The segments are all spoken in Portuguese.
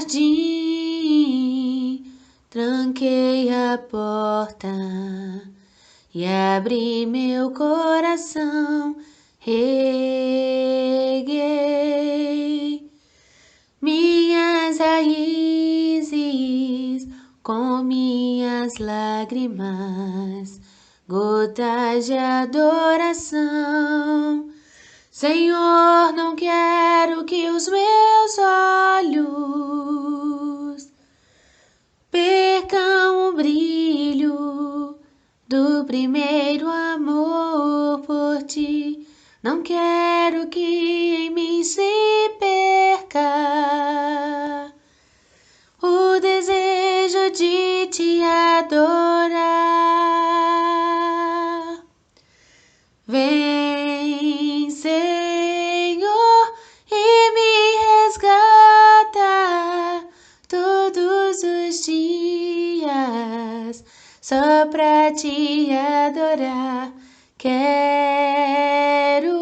jardim, tranquei a porta e abri meu coração, reguei minhas raízes com minhas lágrimas, gotas de adoração. Senhor, não quero que os meus olhos percam o brilho do primeiro amor por ti. Não quero que em mim se perca o desejo de te adorar. Vem, Senhor, e me resgata todos os dias, só pra te adorar. Quero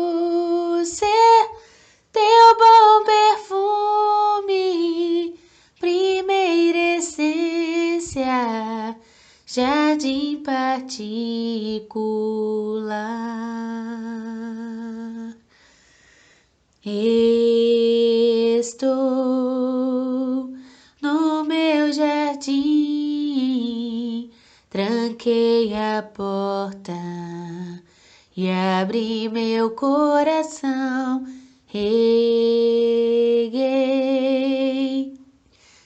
ser teu bom perfume, primeira essência, jardim particular. Estou no meu jardim, tranquei a porta e abri meu coração, reguei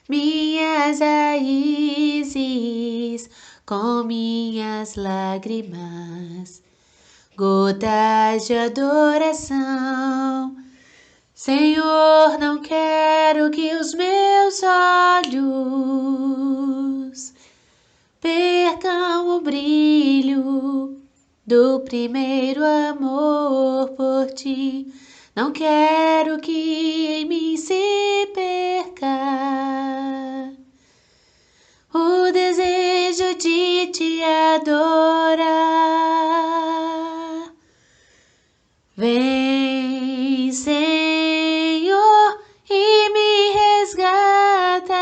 minhas raízes com minhas lágrimas, gotas de adoração. Senhor, não quero que os meus olhos percam o brilho do primeiro amor por ti. Não quero que em mim se perca o desejo de te adorar. Vem, Senhor, e me resgata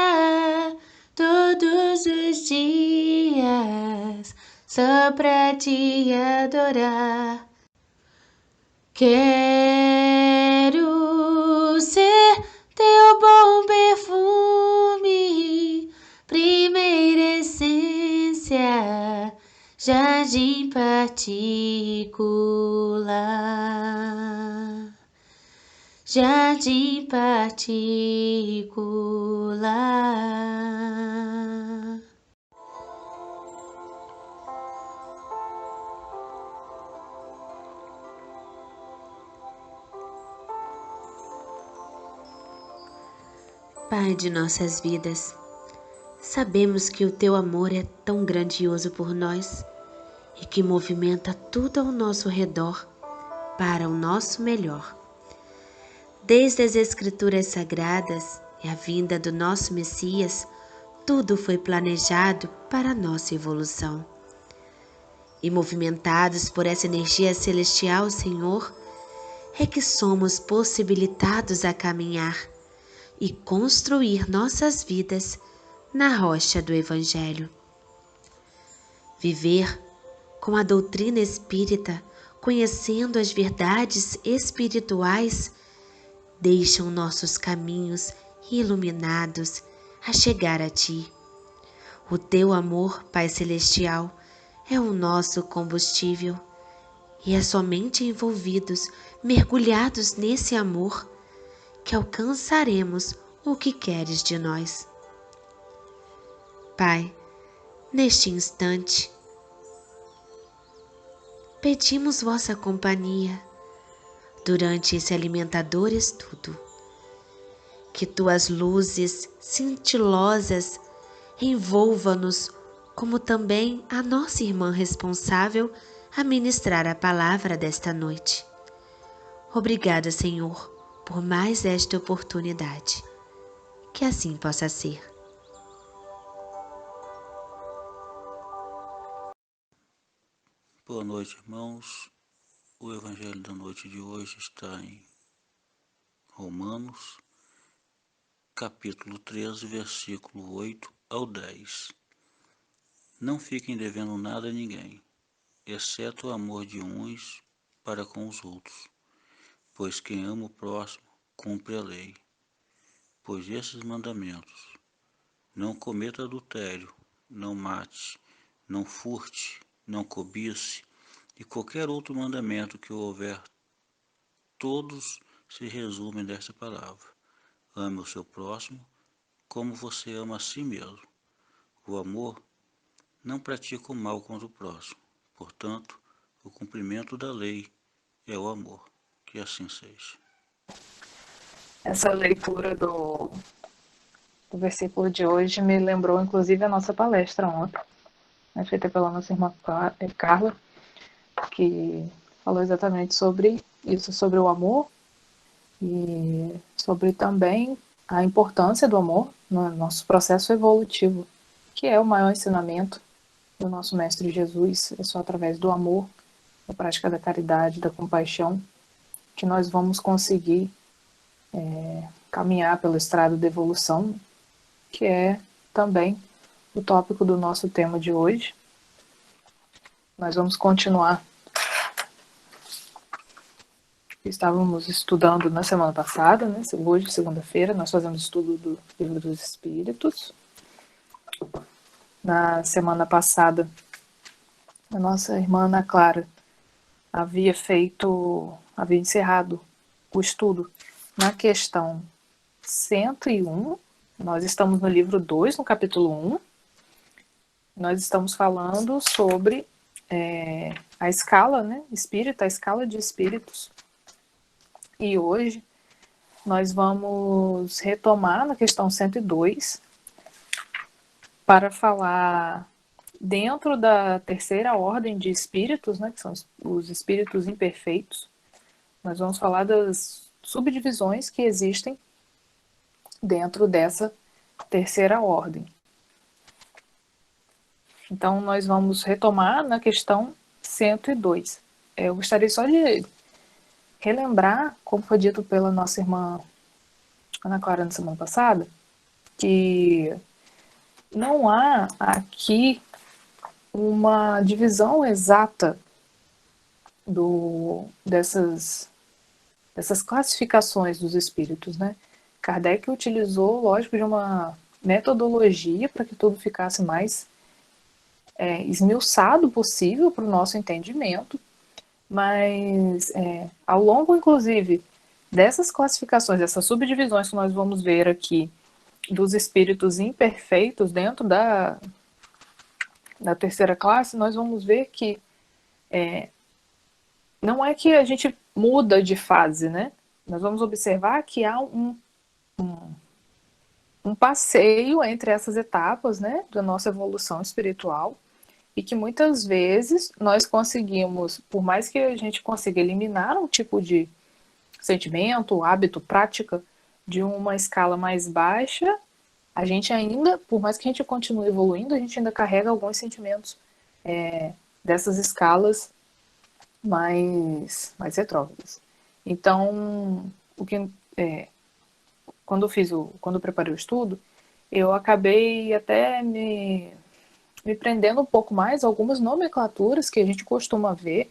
todos os dias, só pra te adorar. Quero ser teu bom perfume, primeira essência, jardim particular, jardim particular. Pai de nossas vidas, sabemos que o Teu amor é tão grandioso por nós e que movimenta tudo ao nosso redor para o nosso melhor. Desde as Escrituras Sagradas e a vinda do nosso Messias, tudo foi planejado para a nossa evolução. E movimentados por essa energia celestial, Senhor, é que somos possibilitados a caminhar e construir nossas vidas na rocha do Evangelho. Viver com a doutrina espírita, conhecendo as verdades espirituais, deixam nossos caminhos iluminados a chegar a Ti. O Teu amor, Pai Celestial, é o nosso combustível e é somente envolvidos, mergulhados nesse amor, que alcançaremos o que queres de nós. Pai, neste instante, pedimos vossa companhia durante esse alimentador estudo. Que tuas luzes cintilosas envolva-nos, como também a nossa irmã responsável a ministrar a palavra desta noite. Obrigada, Senhor, por mais esta oportunidade. Que assim possa ser. Boa noite, irmãos. O evangelho da noite de hoje está em Romanos, capítulo 13, versículo 8 ao 10. Não fiquem devendo nada a ninguém, exceto o amor de uns para com os outros, pois quem ama o próximo cumpre a lei. Pois esses mandamentos: não cometa adultério, não mate, não furte, não cobice, e qualquer outro mandamento que houver, todos se resumem nesta palavra: ame o seu próximo como você ama a si mesmo. O amor não pratica o mal contra o próximo. Portanto, o cumprimento da lei é o amor. Que assim seja. Essa leitura do versículo de hoje me lembrou, inclusive, a nossa palestra ontem, né, feita pela nossa irmã Carla, que falou exatamente sobre isso, sobre o amor e sobre também a importância do amor no nosso processo evolutivo, que é o maior ensinamento do nosso Mestre Jesus. É só através do amor, da prática da caridade, da compaixão, que nós vamos conseguir caminhar pela estrada da evolução, que é também o tópico do nosso tema de hoje. Nós vamos continuar. Estávamos estudando na semana passada, né? Hoje, segunda-feira, nós fazemos estudo do Livro dos Espíritos. Na semana passada, a nossa irmã Ana Clara havia encerrado o estudo na questão 101. Nós estamos no livro 2, no capítulo 1. Nós estamos falando sobre a escala, né, espírita, a escala de espíritos. E hoje nós vamos retomar na questão 102 para falar dentro da terceira ordem de espíritos, né, que são os espíritos imperfeitos. Nós vamos falar das subdivisões que existem dentro dessa terceira ordem. Então, nós vamos retomar na questão 102. Eu gostaria só de relembrar, como foi dito pela nossa irmã Ana Clara na semana passada, que não há aqui uma divisão exata dessas classificações dos espíritos, né? Kardec utilizou, lógico, de uma metodologia para que tudo ficasse mais esmiuçado possível para o nosso entendimento, mas ao longo, inclusive, dessas classificações, dessas subdivisões que nós vamos ver aqui dos espíritos imperfeitos dentro da terceira classe, nós vamos ver que não é que a gente muda de fase, né? Nós vamos observar que há um passeio entre essas etapas, né, da nossa evolução espiritual, e que muitas vezes nós conseguimos, por mais que a gente consiga eliminar um tipo de sentimento, hábito, prática de uma escala mais baixa, a gente ainda, por mais que a gente continue evoluindo, a gente ainda carrega alguns sentimentos dessas escalas mais retrógradas. Então, quando eu preparei o estudo, eu acabei até me prendendo um pouco mais a algumas nomenclaturas que a gente costuma ver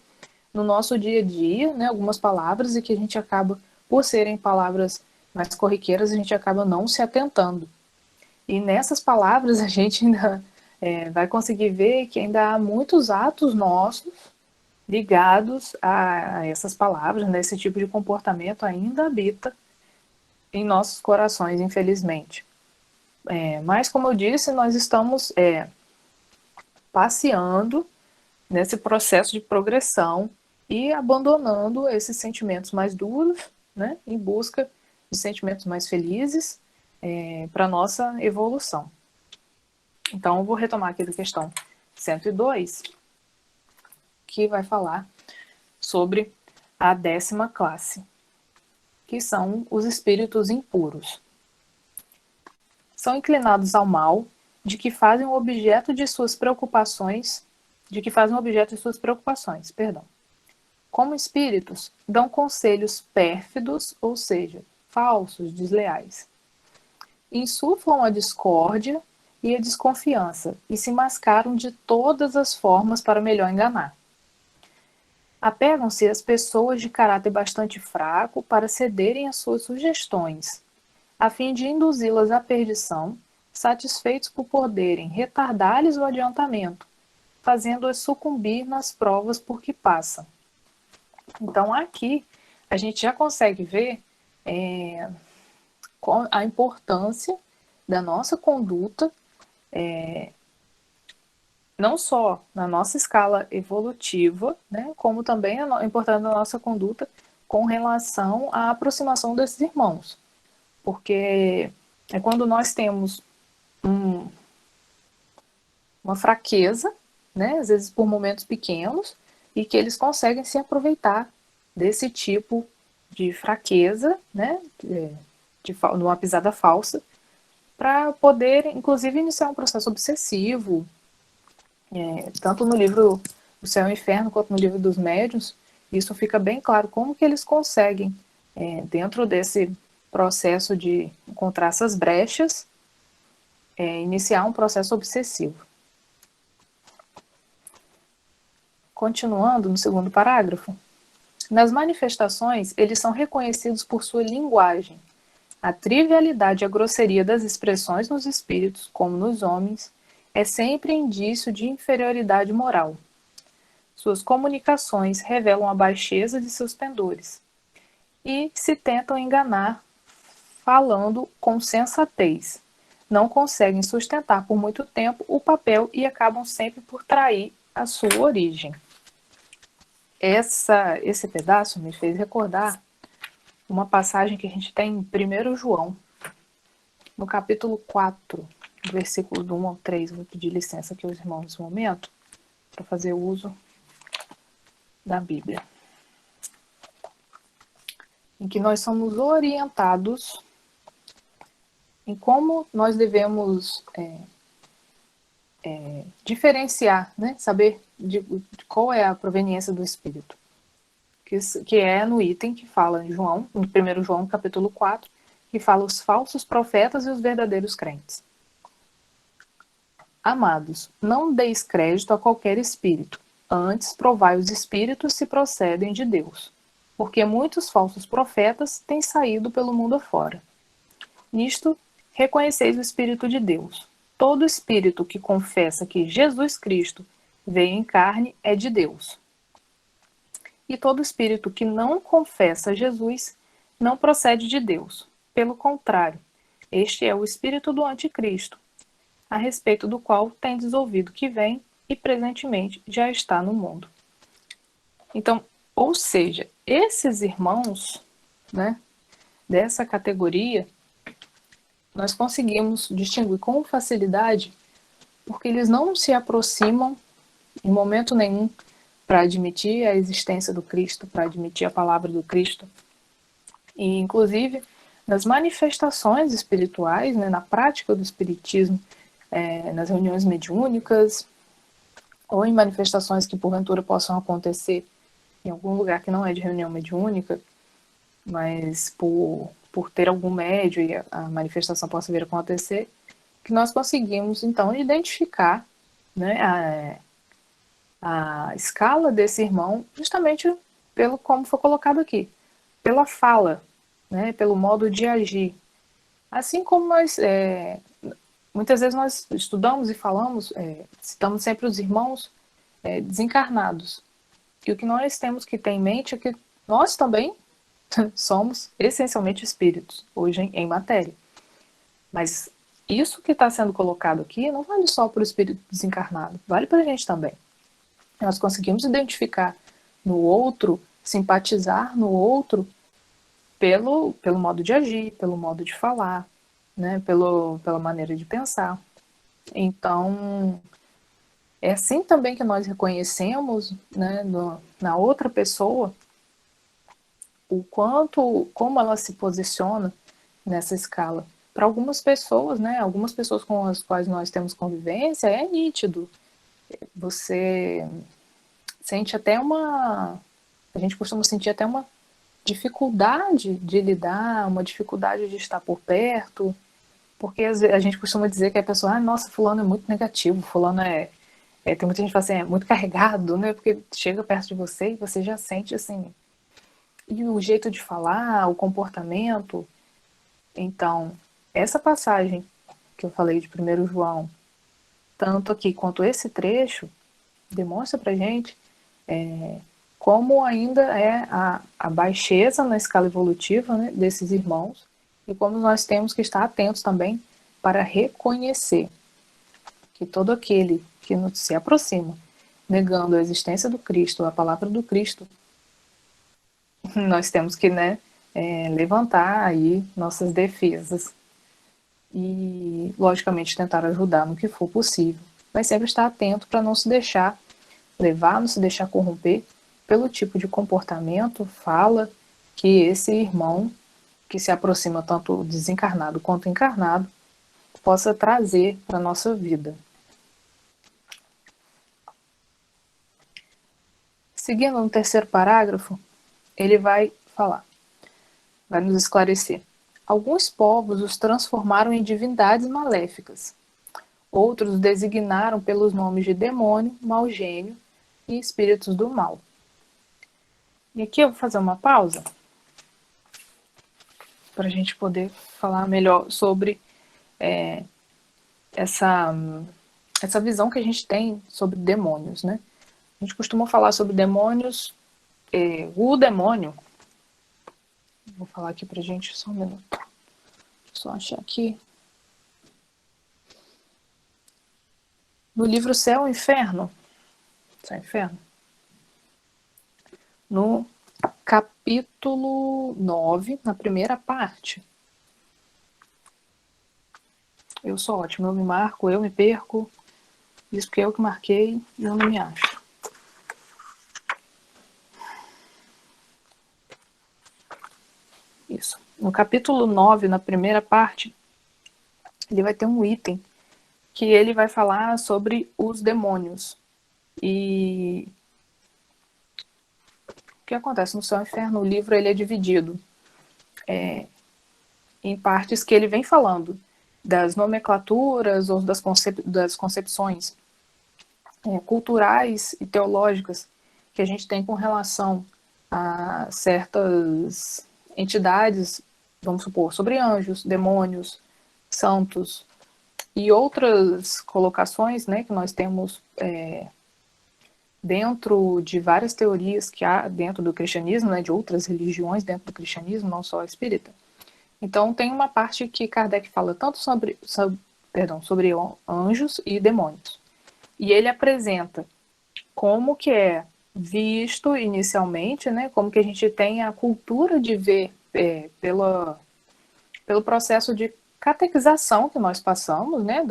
no nosso dia a dia, né, algumas palavras, e que a gente acaba, por serem palavras mais corriqueiras, a gente acaba não se atentando. E nessas palavras a gente ainda vai conseguir ver que ainda há muitos atos nossos ligados a essas palavras, né, esse tipo de comportamento ainda habita em nossos corações, infelizmente. Mas, como eu disse, nós estamos passeando nesse processo de progressão e abandonando esses sentimentos mais duros, né, em busca de sentimentos mais felizes para a nossa evolução. Então, eu vou retomar aqui da questão 102, que vai falar sobre a 10ª classe, que são os espíritos impuros. São inclinados ao mal, de que fazem o objeto de suas preocupações, Como espíritos, dão conselhos pérfidos, ou seja, falsos, desleais. insuflam a discórdia e a desconfiança e se mascaram de todas as formas para melhor enganar. Apegam-se às pessoas de caráter bastante fraco para cederem às suas sugestões, a fim de induzi-las à perdição, satisfeitos por poderem retardar-lhes o adiantamento, fazendo-as sucumbir nas provas por que passam. Então, aqui, a gente já consegue ver a importância da nossa conduta, não só na nossa escala evolutiva, né, como também a importância da nossa conduta com relação à aproximação desses irmãos. Porque é quando nós temos uma fraqueza, né, às vezes por momentos pequenos, e que eles conseguem se aproveitar desse tipo de fraqueza, né, de uma pisada falsa, para poder, inclusive, iniciar um processo obsessivo, tanto no livro O Céu e o Inferno, quanto no livro dos Médiuns, isso fica bem claro como que eles conseguem, dentro desse processo de encontrar essas brechas, iniciar um processo obsessivo. Continuando no segundo parágrafo, nas manifestações, eles são reconhecidos por sua linguagem. A trivialidade e a grosseria das expressões nos espíritos, como nos homens, é sempre indício de inferioridade moral. Suas comunicações revelam a baixeza de seus pendores e se tentam enganar falando com sensatez. Não conseguem sustentar por muito tempo o papel e acabam sempre por trair a sua origem. Esse pedaço me fez recordar uma passagem que a gente tem em 1 João, no capítulo 4, versículo do 1 ao 3. Vou pedir licença aqui aos irmãos nesse momento, para fazer uso da Bíblia. Em que nós somos orientados em como nós devemos diferenciar, né? Saber de qual é a proveniência do Espírito. Que é no item que fala em João, no 1 João, capítulo 4, que fala os falsos profetas e os verdadeiros crentes. Amados, não deis crédito a qualquer espírito, antes provai os espíritos se procedem de Deus, porque muitos falsos profetas têm saído pelo mundo afora. Nisto, reconheceis o Espírito de Deus. Todo espírito que confessa que Jesus Cristo veio em carne é de Deus. E todo espírito que não confessa Jesus não procede de Deus. Pelo contrário, este é o espírito do anticristo, a respeito do qual tendes ouvido que vem e presentemente já está no mundo. Então, ou seja, esses irmãos, né, dessa categoria, nós conseguimos distinguir com facilidade porque eles não se aproximam em momento nenhum para admitir a existência do Cristo, para admitir a palavra do Cristo. E, inclusive, nas manifestações espirituais, né, na prática do espiritismo, nas reuniões mediúnicas, ou em manifestações que porventura possam acontecer em algum lugar que não é de reunião mediúnica, mas por ter algum médio e a manifestação possa vir a acontecer, que nós conseguimos, então, identificar, né, a escala desse irmão justamente pelo como foi colocado aqui, pela fala, né, pelo modo de agir. Assim como nós, muitas vezes nós estudamos e falamos, citamos sempre os irmãos desencarnados. E o que nós temos que ter em mente é que nós também somos essencialmente espíritos, hoje em matéria. Mas isso que está sendo colocado aqui não vale só para o espírito desencarnado, vale para a gente também. Nós conseguimos identificar no outro, simpatizar no outro pelo modo de agir, pelo modo de falar, né, pela maneira de pensar. Então, é assim também que nós reconhecemos, né, na outra pessoa o quanto, como ela se posiciona nessa escala. Para algumas pessoas, né, algumas pessoas com as quais nós temos convivência, é nítido. Você sente até a gente costuma sentir até uma dificuldade de lidar, uma dificuldade de estar por perto, Porque a gente costuma dizer que a pessoa, nossa, fulano é muito negativo, fulano tem muita gente que fala assim, é muito carregado, né? Porque chega perto de você e você já sente assim. E o jeito de falar, o comportamento. Então, essa passagem que eu falei de 1 João, tanto aqui quanto esse trecho, demonstra pra gente como ainda é a baixeza na escala evolutiva, né, desses irmãos e como nós temos que estar atentos também para reconhecer que todo aquele que se aproxima negando a existência do Cristo, a palavra do Cristo, nós temos que, né, levantar aí nossas defesas e, logicamente, tentar ajudar no que for possível, mas sempre estar atento para não se deixar levar, não se deixar corromper pelo tipo de comportamento, fala que esse irmão que se aproxima tanto desencarnado quanto encarnado possa trazer para a nossa vida. Seguindo no terceiro parágrafo, ele vai falar, vai nos esclarecer. Alguns povos os transformaram em divindades maléficas. Outros os designaram pelos nomes de demônio, mau gênio e espíritos do mal. E aqui eu vou fazer uma pausa para a gente poder falar melhor sobre essa visão que a gente tem sobre demônios, né? A gente costuma falar sobre demônios, o demônio. Vou falar aqui pra gente só um minuto. Só achar aqui. No livro Céu e Inferno. Céu e Inferno. No capítulo 9, na primeira parte. Eu sou ótimo, eu me marco, eu me perco. Isso porque eu que marquei e eu não me acho. Isso. No capítulo 9, na primeira parte, ele vai ter um item que ele vai falar sobre os demônios. E o que acontece no Céu e Inferno? O livro ele é dividido em partes que ele vem falando das nomenclaturas ou das concepções culturais e teológicas que a gente tem com relação a certas entidades, vamos supor, sobre anjos, demônios, santos e outras colocações, né, que nós temos dentro de várias teorias que há dentro do cristianismo, né, de outras religiões dentro do cristianismo, não só a espírita. Então tem uma parte que Kardec fala tanto sobre anjos e demônios. E ele apresenta como que é visto inicialmente, né, como que a gente tem a cultura de ver pelo processo de catequização que nós passamos, né,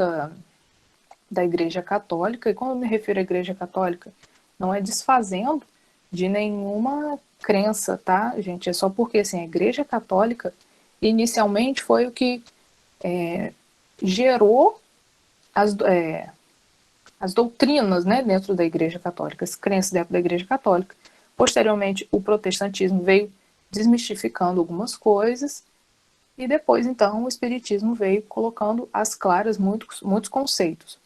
da Igreja Católica. E quando eu me refiro à Igreja Católica, não é desfazendo de nenhuma crença, tá, gente? É só porque, assim, a Igreja Católica inicialmente foi o que gerou as doutrinas, né, dentro da Igreja Católica, as crenças dentro da Igreja Católica. Posteriormente, o protestantismo veio desmistificando algumas coisas e depois, então, o espiritismo veio colocando às claras muitos conceitos.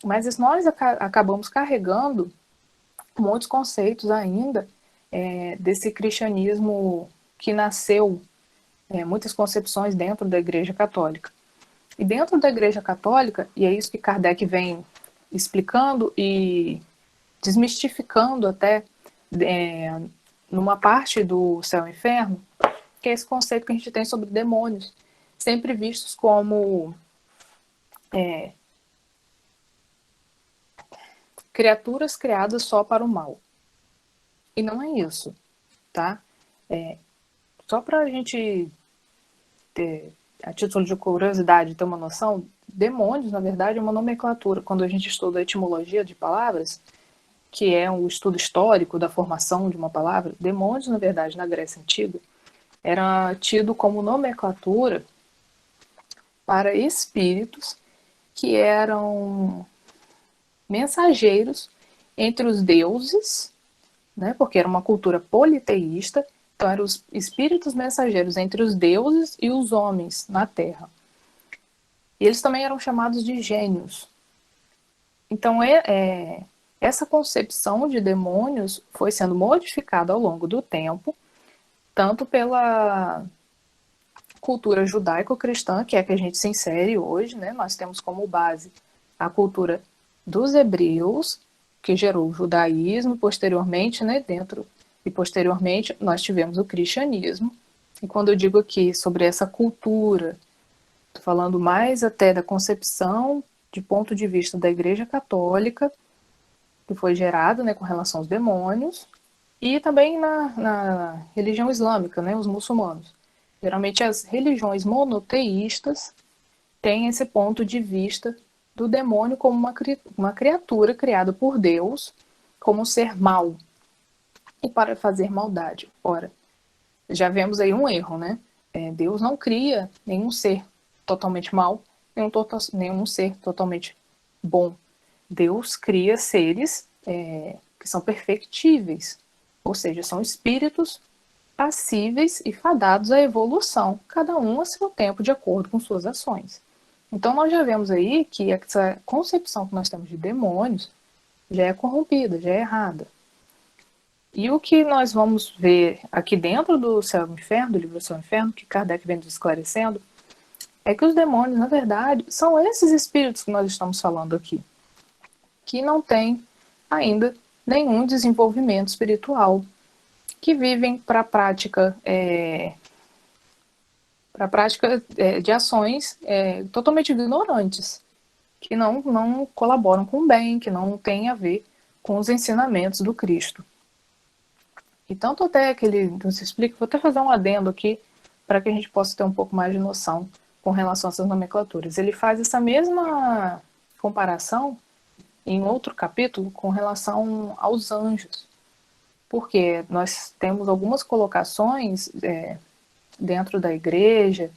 Mas nós acabamos carregando muitos conceitos ainda desse cristianismo que nasceu, muitas concepções dentro da Igreja Católica. E dentro da Igreja Católica, e é isso que Kardec vem explicando e desmistificando até numa parte do Céu e Inferno, que é esse conceito que a gente tem sobre demônios, sempre vistos como criaturas criadas só para o mal. E não é isso, tá? Só para a gente ter, a título de curiosidade, ter uma noção, demônios, na verdade, é uma nomenclatura. Quando a gente estuda a etimologia de palavras, que é um estudo histórico da formação de uma palavra, demônios, na verdade, na Grécia Antiga, era tido como nomenclatura para espíritos que eram mensageiros entre os deuses, né, porque era uma cultura politeísta, então eram os espíritos mensageiros entre os deuses e os homens na Terra. E eles também eram chamados de gênios. Então, essa concepção de demônios foi sendo modificada ao longo do tempo, tanto pela cultura judaico-cristã, que é a que a gente se insere hoje, né? Nós temos como base a cultura dos hebreus, que gerou o judaísmo, posteriormente, né, posteriormente nós tivemos o cristianismo. E quando eu digo aqui sobre essa cultura, estou falando mais até da concepção de ponto de vista da Igreja Católica, que foi gerada, né, com relação aos demônios, e também na religião islâmica, né, os muçulmanos. Geralmente as religiões monoteístas têm esse ponto de vista do demônio como uma criatura criada por Deus, como um ser mau e para fazer maldade. Ora, já vemos aí um erro, né? Deus não cria nenhum ser totalmente mau, nenhum ser totalmente bom. Deus cria seres que são perfectíveis, ou seja, são espíritos passíveis e fadados à evolução, cada um a seu tempo, de acordo com suas ações. Então nós já vemos aí que essa concepção que nós temos de demônios já é corrompida, já é errada. E o que nós vamos ver aqui dentro do Céu e Inferno, do livro Céu e Inferno, que Kardec vem nos esclarecendo, é que os demônios, na verdade, são esses espíritos que nós estamos falando aqui, que não têm ainda nenhum desenvolvimento espiritual, que vivem para a prática de ações totalmente ignorantes, que não colaboram com o bem, que não têm a ver com os ensinamentos do Cristo. E tanto até que ele nos explica, vou até fazer um adendo aqui, para que a gente possa ter um pouco mais de noção com relação a essas nomenclaturas. Ele faz essa mesma comparação em outro capítulo com relação aos anjos, porque nós temos algumas colocações dentro da igreja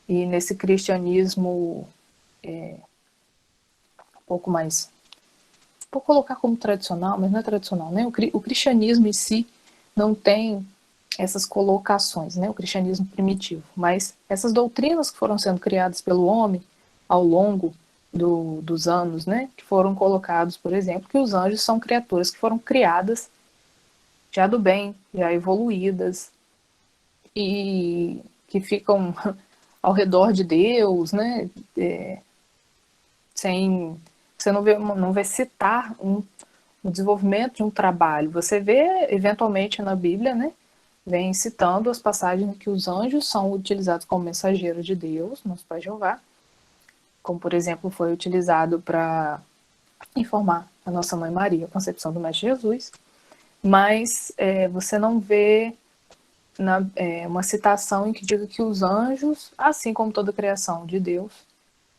e nesse cristianismo um pouco mais, vou colocar como tradicional, mas não é tradicional, né? O cristianismo em si não tem essas colocações, né? O cristianismo primitivo, mas essas doutrinas que foram sendo criadas pelo homem ao longo dos anos, né? Que foram colocados, por exemplo, que os anjos são criaturas que foram criadas já do bem, já evoluídas, e que ficam ao redor de Deus, né? Você não vê citar o desenvolvimento de um trabalho. Você vê, eventualmente, na Bíblia, né? Vem citando as passagens em que os anjos são utilizados como mensageiros de Deus, nosso Pai Jeová, como, por exemplo, foi utilizado para informar a nossa Mãe Maria, a concepção do Mestre Jesus, mas você não vê uma citação em que diga que os anjos, assim como toda a criação de Deus,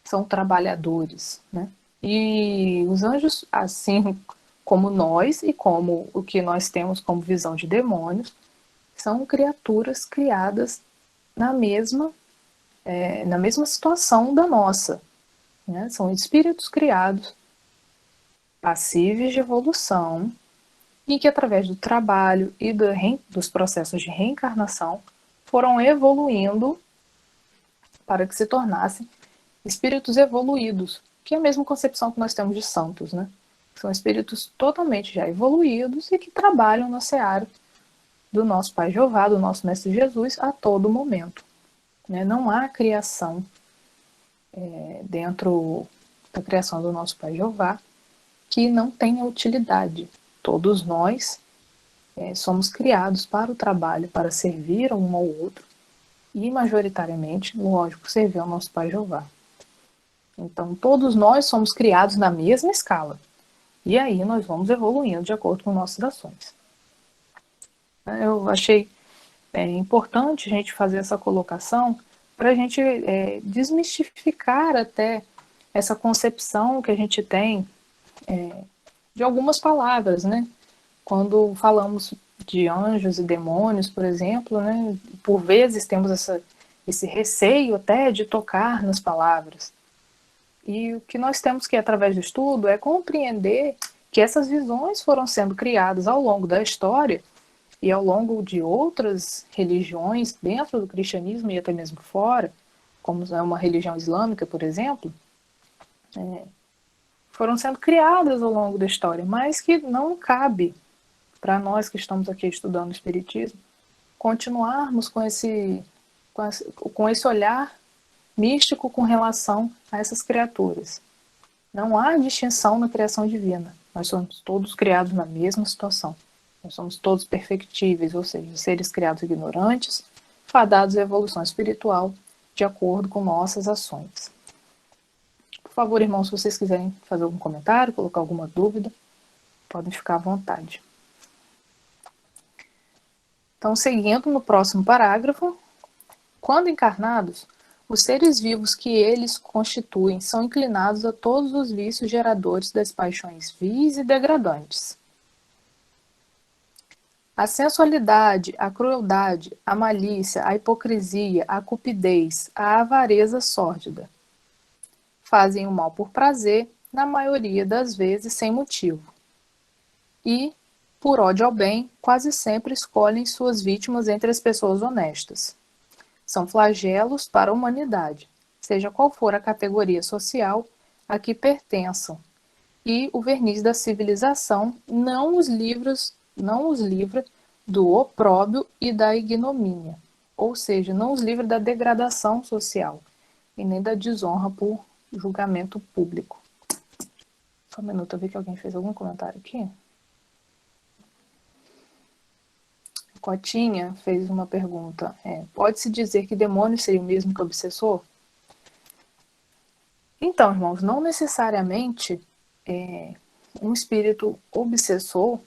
são trabalhadores, né? E os anjos, assim como nós e como o que nós temos como visão de demônios, são criaturas criadas na mesma situação da nossa, né? São espíritos criados, passíveis de evolução, e que através do trabalho e dos processos de reencarnação foram evoluindo para que se tornassem espíritos evoluídos, que é a mesma concepção que nós temos de santos, né? São espíritos totalmente já evoluídos e que trabalham na seara do nosso Pai Jeová, do nosso Mestre Jesus, a todo momento, né? Não há criação dentro da criação do nosso Pai Jeová que não tenha utilidade. Todos nós somos criados para o trabalho, para servir um ao outro e, majoritariamente, lógico, servir ao nosso Pai Jeová. Então, todos nós somos criados na mesma escala. E aí nós vamos evoluindo de acordo com nossas ações. Eu achei importante a gente fazer essa colocação para a gente desmistificar até essa concepção que a gente tem de algumas palavras, né? Quando falamos de anjos e demônios, por exemplo, né? Por vezes temos esse receio até de tocar nas palavras. E o que nós temos que, através do estudo, é compreender que essas visões foram sendo criadas ao longo da história e ao longo de outras religiões, dentro do cristianismo e até mesmo fora, como é uma religião islâmica, por exemplo, foram sendo criadas ao longo da história, mas que não cabe para nós que estamos aqui estudando o Espiritismo continuarmos com esse olhar místico com relação a essas criaturas. Não há distinção na criação divina. Nós somos todos criados na mesma situação. Nós somos todos perfectíveis, ou seja, seres criados ignorantes, fadados à evolução espiritual, de acordo com nossas ações. Por favor, irmãos, se vocês quiserem fazer algum comentário, colocar alguma dúvida, podem ficar à vontade. Então, seguindo no próximo parágrafo, quando encarnados, os seres vivos que eles constituem são inclinados a todos os vícios geradores das paixões vis e degradantes. A sensualidade, a crueldade, a malícia, a hipocrisia, a cupidez, a avareza sórdida. Fazem o mal por prazer, na maioria das vezes sem motivo. E, por ódio ao bem, quase sempre escolhem suas vítimas entre as pessoas honestas. São flagelos para a humanidade, seja qual for a categoria social a que pertençam, e o verniz da civilização não os livra do opróbrio e da ignomínia, ou seja, não os livra da degradação social e nem da desonra por julgamento público. Só um minuto, eu vi que alguém fez algum comentário aqui. Cotinha fez uma pergunta. Pode-se dizer que demônio seria o mesmo que obsessor? Então, irmãos, não necessariamente um espírito obsessor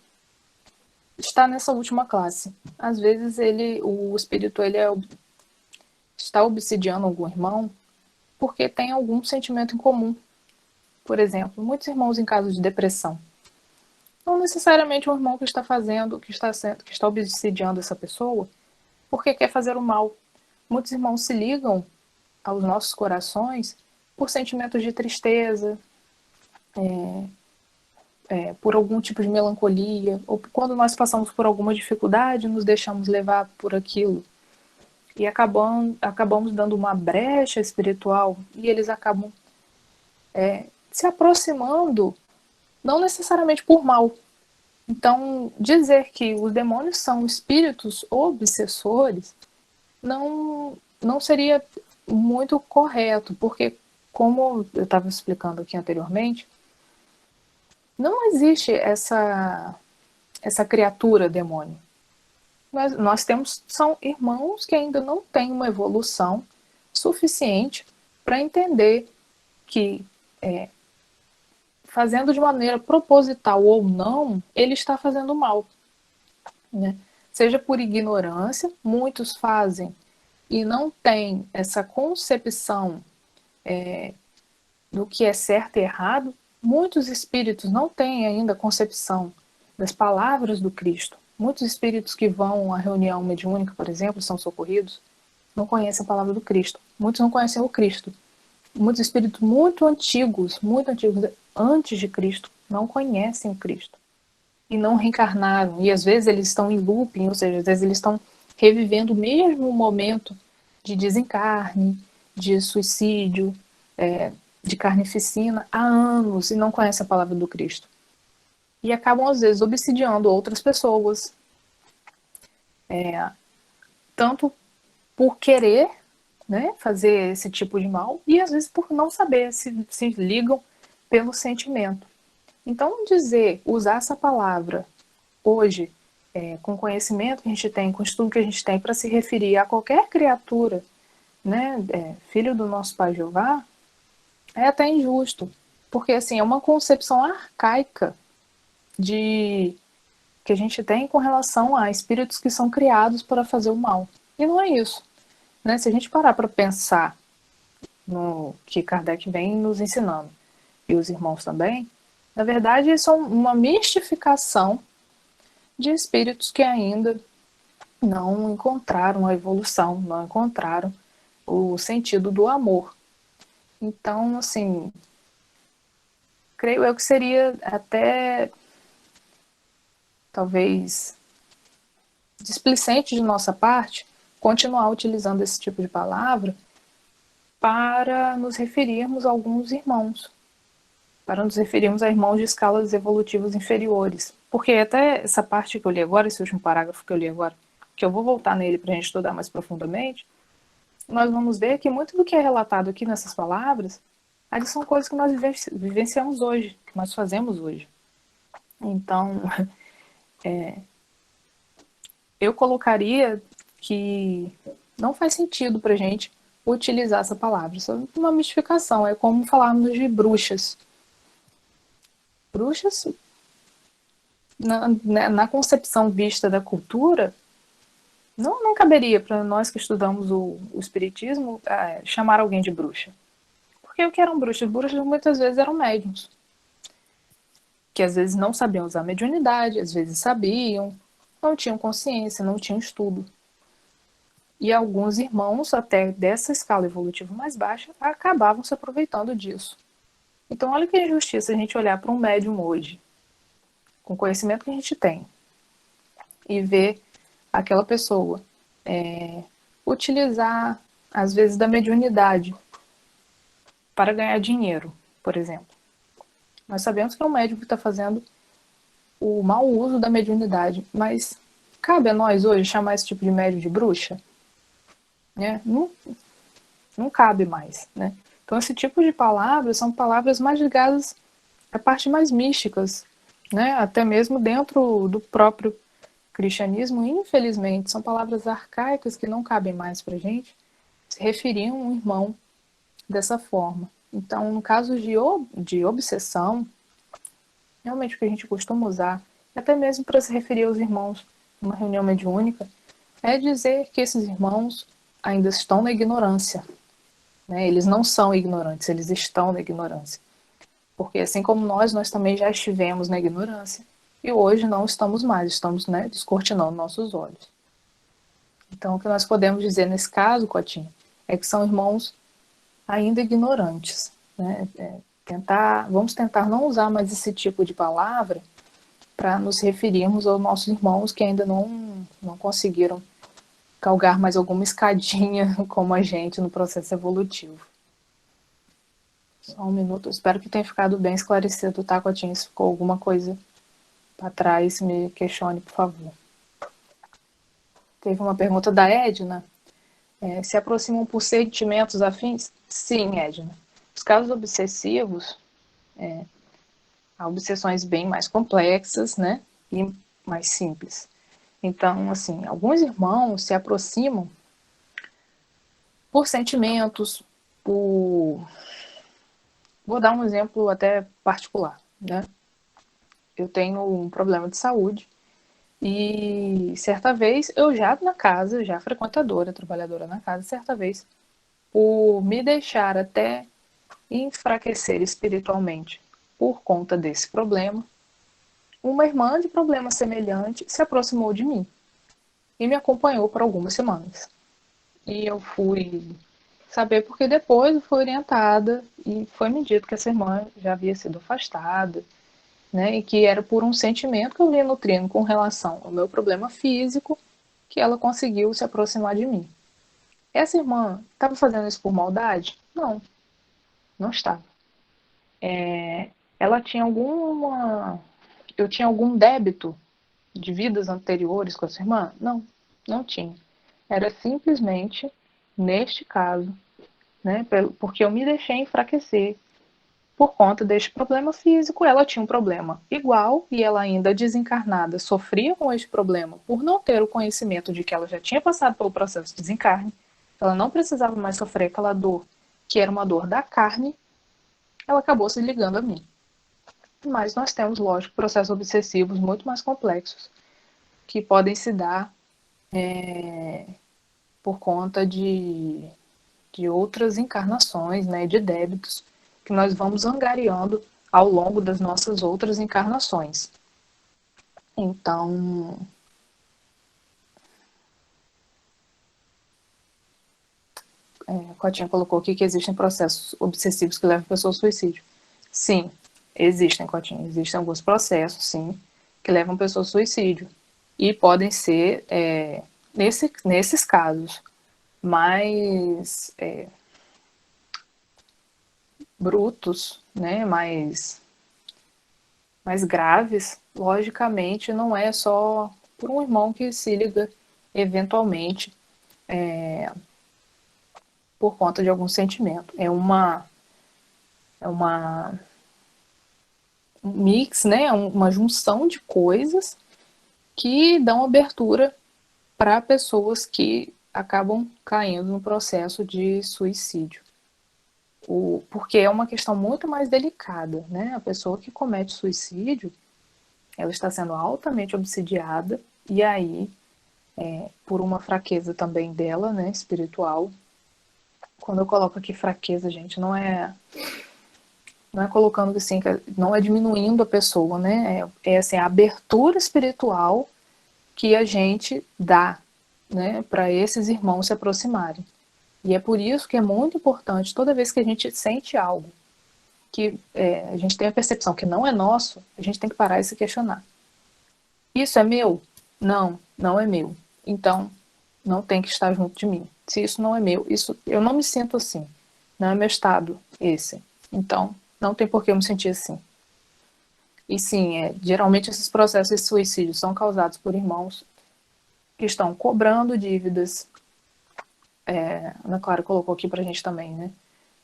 está nessa última classe. Às vezes o espírito está obsidiando algum irmão porque tem algum sentimento em comum. Por exemplo, muitos irmãos em caso de depressão. Não necessariamente um irmão que está obsidiando essa pessoa porque quer fazer o mal. Muitos irmãos se ligam aos nossos corações por sentimentos de tristeza, por algum tipo de melancolia, ou quando nós passamos por alguma dificuldade, nos deixamos levar por aquilo e acabamos dando uma brecha espiritual e eles acabam se aproximando, não necessariamente por mal. Então, dizer que os demônios são espíritos obsessores não seria muito correto, porque, como eu estava explicando aqui anteriormente, não existe essa criatura demônio. Nós são irmãos que ainda não têm uma evolução suficiente para entender que fazendo de maneira proposital ou não, ele está fazendo mal, né? Seja por ignorância, muitos fazem e não têm essa concepção do que é certo e errado. Muitos espíritos não têm ainda concepção das palavras do Cristo. Muitos espíritos que vão à reunião mediúnica, por exemplo, são socorridos, não conhecem a palavra do Cristo. Muitos não conhecem o Cristo. Muitos espíritos muito antigos, antes de Cristo, não conhecem o Cristo. E não reencarnaram. E às vezes eles estão em looping, ou seja, às vezes eles estão revivendo o mesmo momento de desencarne, de suicídio, de carnificina há anos e não conhecem a palavra do Cristo. E acabam, às vezes, obsidiando outras pessoas. Tanto por querer, né, fazer esse tipo de mal, e às vezes por não saber, se ligam pelo sentimento. Então, usar essa palavra hoje, com o conhecimento que a gente tem, com o estudo que a gente tem, para se referir a qualquer criatura, né, filho do nosso Pai Jeová, é até injusto, porque assim, é uma concepção arcaica que a gente tem com relação a espíritos que são criados para fazer o mal. E não é isso. Né? Se a gente parar para pensar no que Kardec vem nos ensinando, e os irmãos também, na verdade, isso é uma mistificação de espíritos que ainda não encontraram a evolução, não encontraram o sentido do amor. Então, assim, creio eu que seria até, talvez, displicente de nossa parte continuar utilizando esse tipo de palavra para nos referirmos a alguns irmãos, para nos referirmos a irmãos de escalas evolutivas inferiores. Porque até essa parte que eu li agora, esse último parágrafo que eu li agora, que eu vou voltar nele para a gente estudar mais profundamente, nós vamos ver que muito do que é relatado aqui nessas palavras, elas são coisas que nós vivenciamos hoje, que nós fazemos hoje. Então, eu colocaria que não faz sentido para a gente utilizar essa palavra. Isso é uma mistificação, é como falarmos de bruxas. Bruxas, na concepção vista da cultura, não caberia para nós que estudamos o espiritismo chamar alguém de bruxa. Porque o que eram bruxas? Bruxas muitas vezes eram médiums, que às vezes não sabiam usar a mediunidade, às vezes sabiam, não tinham consciência, não tinham estudo. E alguns irmãos, até dessa escala evolutiva mais baixa, acabavam se aproveitando disso. Então, olha que injustiça a gente olhar para um médium hoje, com o conhecimento que a gente tem, e ver aquela pessoa utilizar, às vezes, da mediunidade para ganhar dinheiro, por exemplo. Nós sabemos que é um médium que está fazendo o mau uso da mediunidade, mas cabe a nós hoje chamar esse tipo de médium de bruxa? Né? Não cabe mais, né? Então esse tipo de palavras são palavras mais ligadas à parte mais místicas, né? Até mesmo dentro do próprio cristianismo, infelizmente, são palavras arcaicas que não cabem mais para a gente se referir a um irmão dessa forma. Então, no caso de obsessão, realmente o que a gente costuma usar, até mesmo para se referir aos irmãos numa reunião mediúnica, é dizer que esses irmãos ainda estão na ignorância. Né? Eles não são ignorantes, eles estão na ignorância. Porque assim como nós também já estivemos na ignorância e hoje não estamos mais, estamos, né, descortinando nossos olhos. Então o que nós podemos dizer nesse caso, Cotinho, é que são irmãos ainda ignorantes. Né? Vamos tentar não usar mais esse tipo de palavra para nos referirmos aos nossos irmãos que ainda não conseguiram galgar mais alguma escadinha como a gente no processo evolutivo. Só um minuto, espero que tenha ficado bem esclarecido, tá, Cotinho? Se ficou alguma coisa para trás, me questione, por favor. Teve uma pergunta da Edna. Se aproximam por sentimentos afins? Sim, Edna. Os casos obsessivos, há obsessões bem mais complexas, né? E mais simples. Então, assim, alguns irmãos se aproximam por sentimentos, Vou dar um exemplo até particular, né? Eu tenho um problema de saúde e certa vez, eu já na casa, já frequentadora, trabalhadora na casa, certa vez, por me deixar até enfraquecer espiritualmente por conta desse problema, uma irmã de problema semelhante se aproximou de mim e me acompanhou por algumas semanas. E eu fui saber porque depois eu fui orientada e foi me dito que essa irmã já havia sido afastada, né, e que era por um sentimento que eu vinha nutrindo com relação ao meu problema físico que ela conseguiu se aproximar de mim. Essa irmã estava fazendo isso por maldade? Não estava. Ela tinha eu tinha algum débito de vidas anteriores com essa irmã? Não tinha. Era simplesmente, neste caso, né, porque eu me deixei enfraquecer por conta deste problema físico. Ela tinha um problema igual e ela ainda desencarnada sofria com este problema por não ter o conhecimento de que ela já tinha passado pelo processo de desencarne. Ela não precisava mais sofrer aquela dor, que era uma dor da carne. Ela acabou se ligando a mim. Mas nós temos, lógico, processos obsessivos muito mais complexos que podem se dar por conta de outras encarnações, né, de débitos que nós vamos angariando ao longo das nossas outras encarnações. Então, a Cotinha colocou aqui que existem processos obsessivos que levam a pessoa ao suicídio. Sim, existem, Cotinha. Existem alguns processos, sim, que levam a pessoa ao suicídio. E podem ser, nesses casos, mais brutos, né, mais graves, logicamente não é só por um irmão que se liga eventualmente por conta de algum sentimento. É uma um mix, né, uma junção de coisas que dão abertura para pessoas que acabam caindo no processo de suicídio. Porque é uma questão muito mais delicada, né? A pessoa que comete suicídio, ela está sendo altamente obsidiada, e aí, por uma fraqueza também dela, né, espiritual. Quando eu coloco aqui fraqueza, gente, não é colocando assim, não é diminuindo a pessoa, né? É assim, a abertura espiritual que a gente dá, né, para esses irmãos se aproximarem. E é por isso que é muito importante, toda vez que a gente sente algo que a gente tem a percepção que não é nosso, a gente tem que parar e se questionar. Isso é meu? Não, não é meu. Então, não tem que estar junto de mim. Se isso não é meu, isso eu não me sinto assim. Não é meu estado esse. Então, não tem por que eu me sentir assim. E sim, geralmente esses processos de suicídio são causados por irmãos que estão cobrando dívidas. Ana Clara colocou aqui pra gente também, né?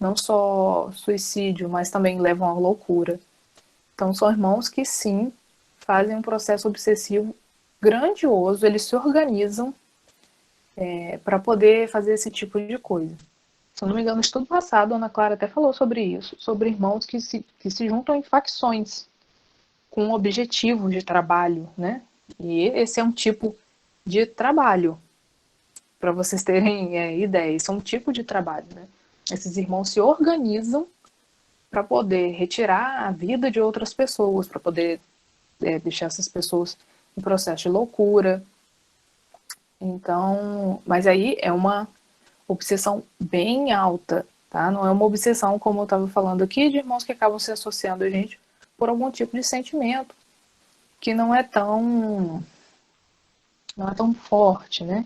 Não só suicídio, mas também levam à loucura. Então, são irmãos que sim fazem um processo obsessivo grandioso, eles se organizam para poder fazer esse tipo de coisa. Se eu não me engano, no estudo passado, a Ana Clara até falou sobre isso, sobre irmãos que se juntam em facções com objetivos de trabalho, né? E esse é um tipo de trabalho, para vocês terem ideia, isso é um tipo de trabalho, né? Esses irmãos se organizam para poder retirar a vida de outras pessoas, para poder deixar essas pessoas em processo de loucura. Então, mas aí é uma obsessão bem alta, tá? Não é uma obsessão, como eu estava falando aqui, de irmãos que acabam se associando a gente por algum tipo de sentimento que não é tão forte, né?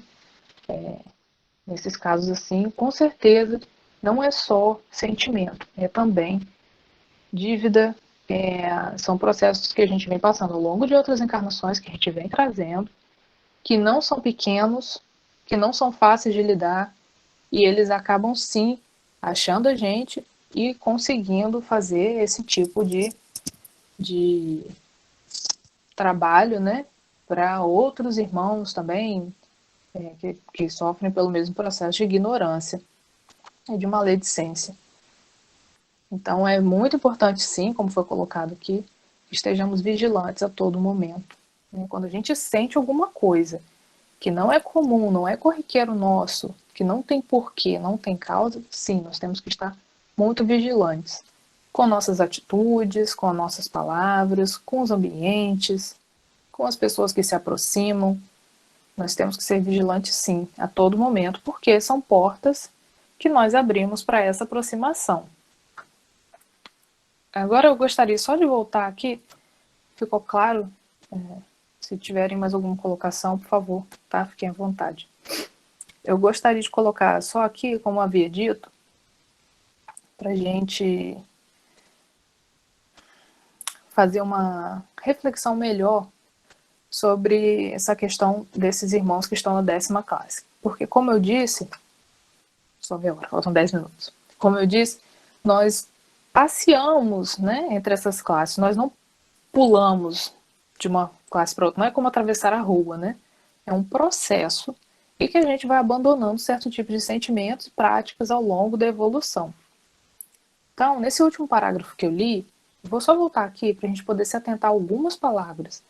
Nesses casos assim, com certeza, não é só sentimento, é também dívida, são processos que a gente vem passando ao longo de outras encarnações, que a gente vem trazendo, que não são pequenos, que não são fáceis de lidar, e eles acabam sim achando a gente e conseguindo fazer esse tipo de trabalho, né, para outros irmãos também que sofrem pelo mesmo processo de ignorância e de maledicência. Então é muito importante sim, como foi colocado aqui, que estejamos vigilantes a todo momento. Quando a gente sente alguma coisa que não é comum, não é corriqueiro nosso, que não tem porquê, não tem causa, sim, nós temos que estar muito vigilantes com nossas atitudes, com as nossas palavras, com os ambientes, com as pessoas que se aproximam. Nós temos que ser vigilantes, sim, a todo momento, porque são portas que nós abrimos para essa aproximação. Agora eu gostaria só de voltar aqui, ficou claro? Se tiverem mais alguma colocação, por favor, tá? Fiquem à vontade. Eu gostaria de colocar só aqui, como havia dito, para a gente fazer uma reflexão melhor sobre essa questão desses irmãos que estão na 10ª classe. Porque, como eu disse, só ver agora, faltam 10 minutos. Como eu disse, nós passeamos, né, entre essas classes, nós não pulamos de uma classe para outra, não é como atravessar a rua, né? É um processo e que a gente vai abandonando certo tipo de sentimentos e práticas ao longo da evolução. Então, nesse último parágrafo que eu li, vou só voltar aqui para a gente poder se atentar a algumas palavras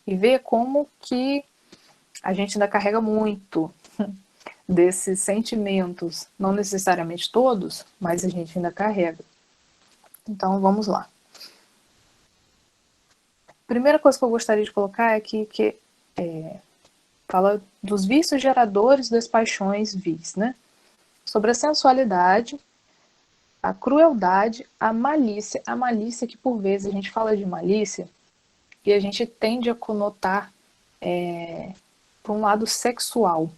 e ver como que a gente ainda carrega muito desses sentimentos, não necessariamente todos, mas a gente ainda carrega. Então, vamos lá. Primeira coisa que eu gostaria de colocar é que fala dos vícios geradores das paixões vis, né? Sobre a sensualidade, a crueldade, a malícia que por vezes a gente fala de malícia e a gente tende a conotar para um lado sexual.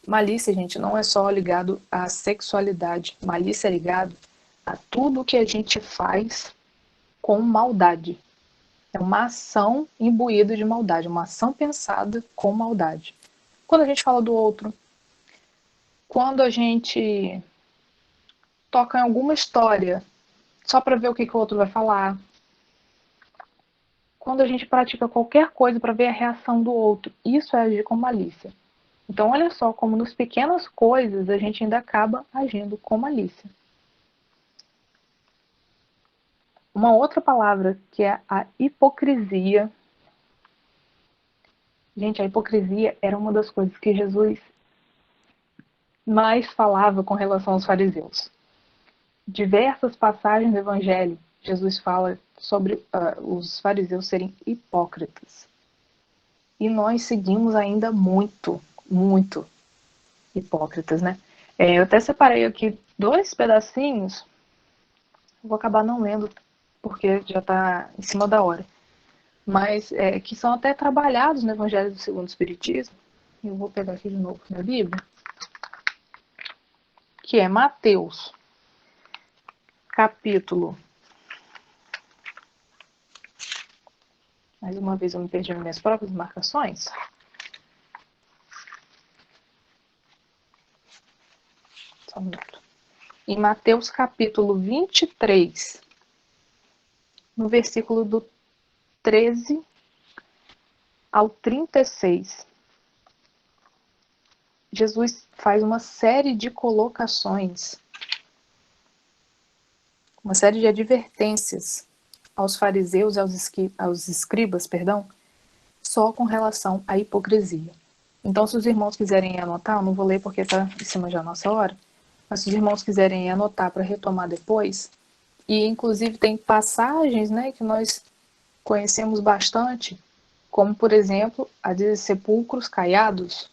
Malícia, gente, não é só ligado à sexualidade. Malícia é ligado a tudo que a gente faz com maldade. É uma ação imbuída de maldade, uma ação pensada com maldade. Quando a gente fala do outro, quando a gente toca em alguma história só para ver o que o outro vai falar, quando a gente pratica qualquer coisa para ver a reação do outro, isso é agir com malícia. Então, olha só como nas pequenas coisas a gente ainda acaba agindo com malícia. Uma outra palavra que é a hipocrisia. Gente, a hipocrisia era uma das coisas que Jesus mais falava com relação aos fariseus. Diversas passagens do Evangelho, Jesus fala sobre os fariseus serem hipócritas. E nós seguimos ainda muito hipócritas, né? Eu até separei aqui 2 pedacinhos, vou acabar não lendo, porque já está em cima da hora, mas que são até trabalhados no Evangelho segundo o Espiritismo. Eu vou pegar aqui de novo na Bíblia, que é Mateus, capítulo... Mais uma vez eu me perdi nas minhas próprias marcações. Só um minuto. Em Mateus capítulo 23, no versículo do 13 ao 36, Jesus faz uma série de colocações, uma série de advertências aos fariseus e aos escribas, só com relação à hipocrisia. Então, se os irmãos quiserem anotar, eu não vou ler porque está em cima já da nossa hora, mas se os irmãos quiserem anotar para retomar depois, e inclusive tem passagens, né, que nós conhecemos bastante, como, por exemplo, a de sepulcros caiados,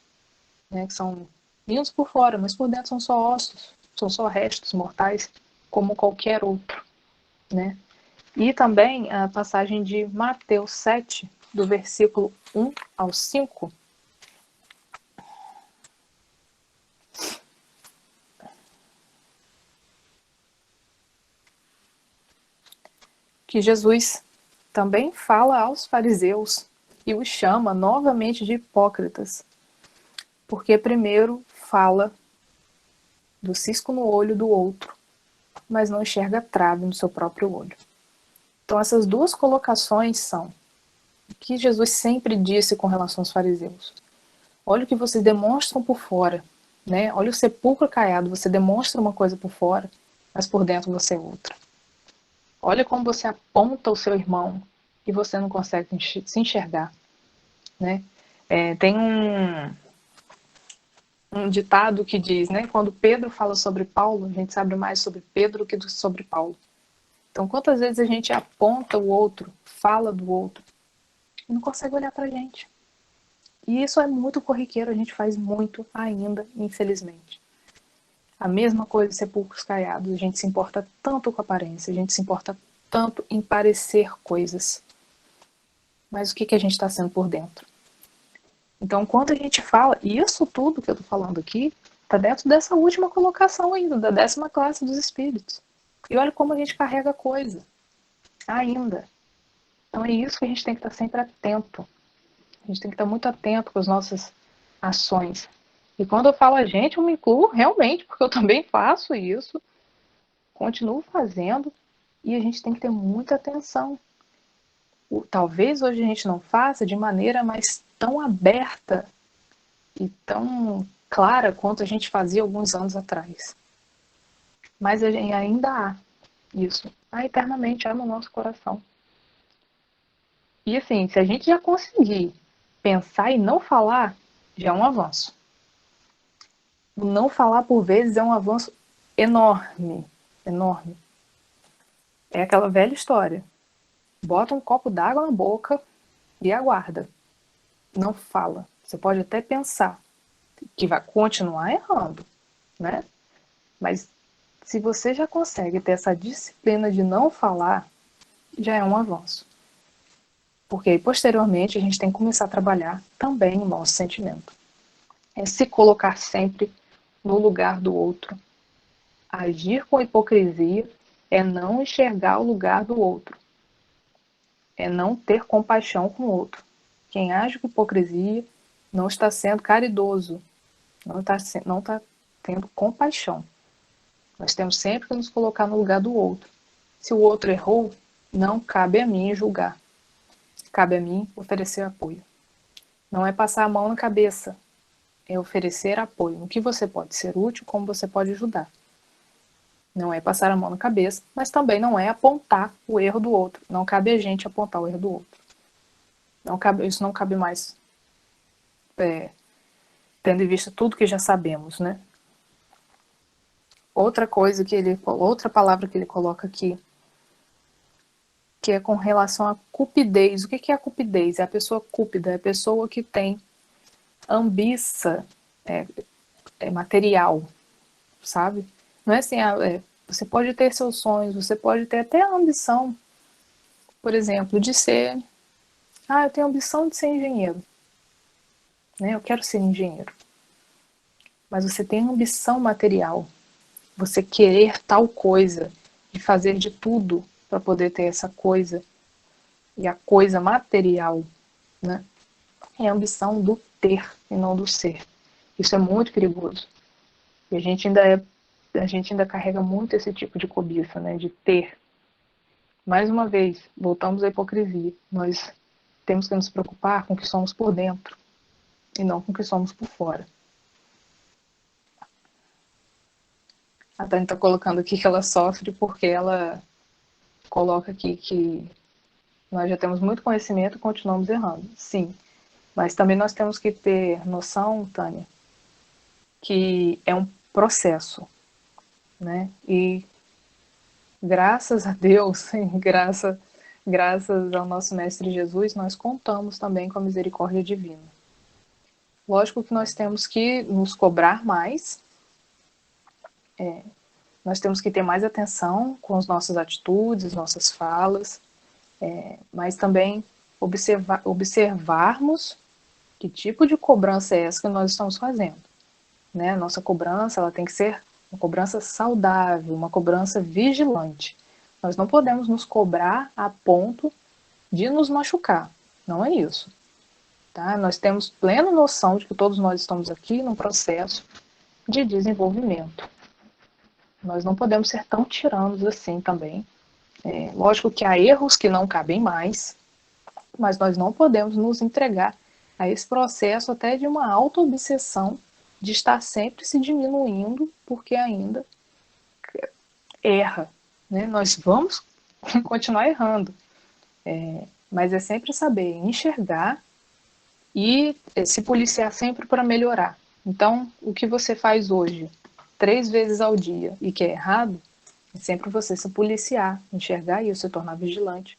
né, que são lindos por fora, mas por dentro são só ossos, são só restos mortais, como qualquer outro, né? E também a passagem de Mateus 7, do versículo 1 ao 5, que Jesus também fala aos fariseus e os chama novamente de hipócritas, porque primeiro fala do cisco no olho do outro, mas não enxerga trave no seu próprio olho. Então essas 2 colocações são o que Jesus sempre disse com relação aos fariseus. Olha o que vocês demonstram por fora, né? Olha o sepulcro caiado, você demonstra uma coisa por fora, mas por dentro você é outra. Olha como você aponta o seu irmão e você não consegue se enxergar, né? Tem um ditado que diz, né? Quando Pedro fala sobre Paulo, a gente sabe mais sobre Pedro que sobre Paulo. Então, quantas vezes a gente aponta o outro, fala do outro, e não consegue olhar pra gente? E isso é muito corriqueiro, a gente faz muito ainda, infelizmente. A mesma coisa de sepulcros caiados, a gente se importa tanto com a aparência, a gente se importa tanto em parecer coisas. Mas o que a gente está sendo por dentro? Então, quando a gente fala, isso tudo que eu estou falando aqui, está dentro dessa última colocação ainda, da 10ª classe dos espíritos. E olha como a gente carrega coisa, ainda. Então é isso que a gente tem que estar sempre atento. A gente tem que estar muito atento com as nossas ações. E quando eu falo a gente, eu me incluo realmente, porque eu também faço isso, continuo fazendo, e a gente tem que ter muita atenção. Talvez hoje a gente não faça de maneira mais tão aberta e tão clara quanto a gente fazia alguns anos atrás. Mas ainda há isso. Eternamente há no nosso coração. E assim, se a gente já conseguir pensar e não falar, já é um avanço. O não falar por vezes é um avanço enorme. Enorme. É aquela velha história. Bota um copo d'água na boca e aguarda. Não fala. Você pode até pensar que vai continuar errando, né? Mas se você já consegue ter essa disciplina de não falar, já é um avanço. Porque aí, posteriormente, a gente tem que começar a trabalhar também o nosso sentimento. É se colocar sempre no lugar do outro. Agir com hipocrisia é não enxergar o lugar do outro, é não ter compaixão com o outro. Quem age com hipocrisia não está sendo caridoso, não está tendo compaixão. Nós temos sempre que nos colocar no lugar do outro. Se o outro errou, não cabe a mim julgar. Cabe a mim oferecer apoio. Não é passar a mão na cabeça, é oferecer apoio. No que você pode ser útil, como você pode ajudar. Não é passar a mão na cabeça, mas também não é apontar o erro do outro. Não cabe a gente apontar o erro do outro. Isso não cabe mais, tendo em vista tudo que já sabemos, né? Outra palavra que ele coloca aqui, que é com relação à cupidez. O que é a cupidez? É a pessoa cúpida, é a pessoa que tem ambiça material, sabe? Não é assim, você pode ter seus sonhos, você pode ter até a ambição, por exemplo, de ser... eu tenho a ambição de ser engenheiro. Né? Eu quero ser engenheiro. Mas você tem ambição material. Você querer tal coisa, de fazer de tudo para poder ter essa coisa, e a coisa material, né? É a ambição do ter e não do ser. Isso é muito perigoso. E a gente ainda carrega muito esse tipo de cobiça, né? De ter. Mais uma vez, voltamos à hipocrisia. Nós temos que nos preocupar com o que somos por dentro e não com o que somos por fora. A Tânia está colocando aqui que ela sofre porque ela coloca aqui que nós já temos muito conhecimento e continuamos errando. Sim, mas também nós temos que ter noção, Tânia, que é um processo, né? E graças a Deus, graças ao nosso Mestre Jesus, nós contamos também com a misericórdia divina. Lógico que nós temos que nos cobrar mais, nós temos que ter mais atenção com as nossas atitudes, nossas falas, mas também observarmos que tipo de cobrança é essa que nós estamos fazendo. Né? Nossa cobrança ela tem que ser uma cobrança saudável, uma cobrança vigilante. Nós não podemos nos cobrar a ponto de nos machucar. Não é isso. Tá? Nós temos plena noção de que todos nós estamos aqui num processo de desenvolvimento. Nós não podemos ser tão tiranos assim também. Lógico que há erros que não cabem mais, mas nós não podemos nos entregar a esse processo até de uma auto-obsessão de estar sempre se diminuindo porque ainda erra. Né? Nós vamos continuar errando, mas é sempre saber enxergar e se policiar sempre para melhorar. Então, o que você faz hoje, 3 vezes ao dia, e que é errado, é sempre você se policiar, enxergar isso, se tornar vigilante.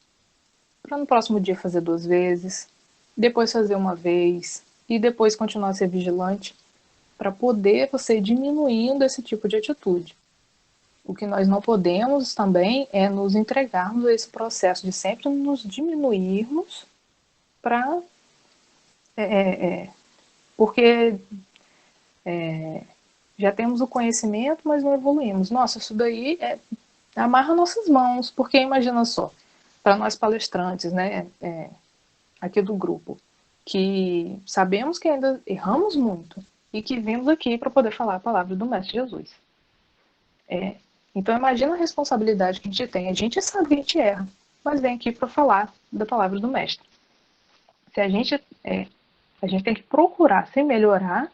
Para no próximo dia fazer 2 vezes, depois fazer 1 vez, e depois continuar a ser vigilante, para poder você ir diminuindo esse tipo de atitude. O que nós não podemos também é nos entregarmos a esse processo de sempre nos diminuirmos para... porque já temos o conhecimento, mas não evoluímos. Nossa, isso daí amarra nossas mãos, porque imagina só, para nós palestrantes, né, aqui do grupo, que sabemos que ainda erramos muito e que vimos aqui para poder falar a palavra do Mestre Jesus. Então imagina a responsabilidade que a gente tem. A gente sabe que a gente erra, mas vem aqui para falar da palavra do Mestre. Se a gente tem que procurar se melhorar